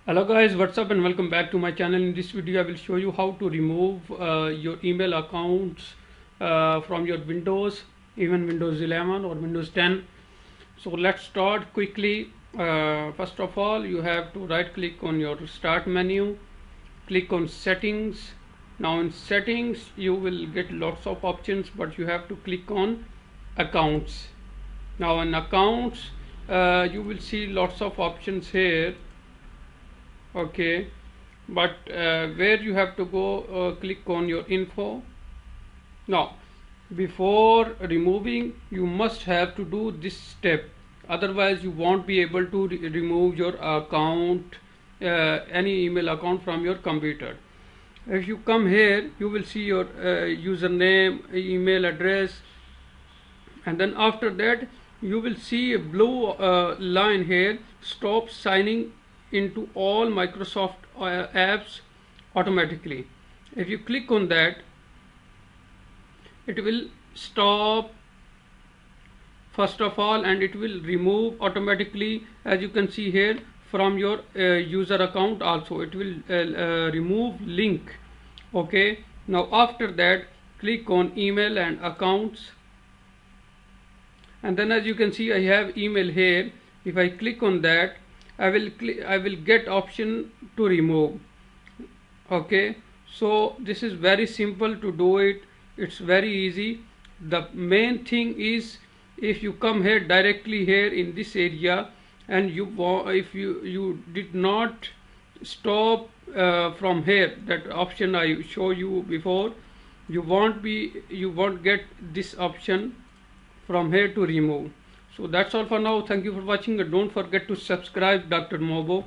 Hello guys, what's up and welcome back to my channel. In this video I will show you how to remove your email accounts from your Windows, even Windows 11 or Windows 10. So let's start quickly. First of all, you have to right click on your start menu, click on settings. Now in settings you will get lots of options, but you have to click on accounts. Now in accounts you will see lots of options here. Okay, but where you have to go, click on your info. Now before removing you must have to do this step, otherwise you won't be able to remove your account, any email account from your computer. If you come here you will see your username, email address, and then after that you will see a blue line here, stop signing into all Microsoft apps automatically. If you click on that, it will stop first of all, and it will remove automatically, as you can see here, from your user account also. It will remove link. Okay, now after that click on email and accounts, and then as you can see I have email here. If I click on that, I will get option to remove. Okay, so this is very simple to do it. It's very easy. The main thing is, if you come here directly here in this area, and if you did not stop from here, that option I show you before, you won't get this option from here to remove. So that's all for now. Thank you for watching, and don't forget to subscribe Dr. Mobo.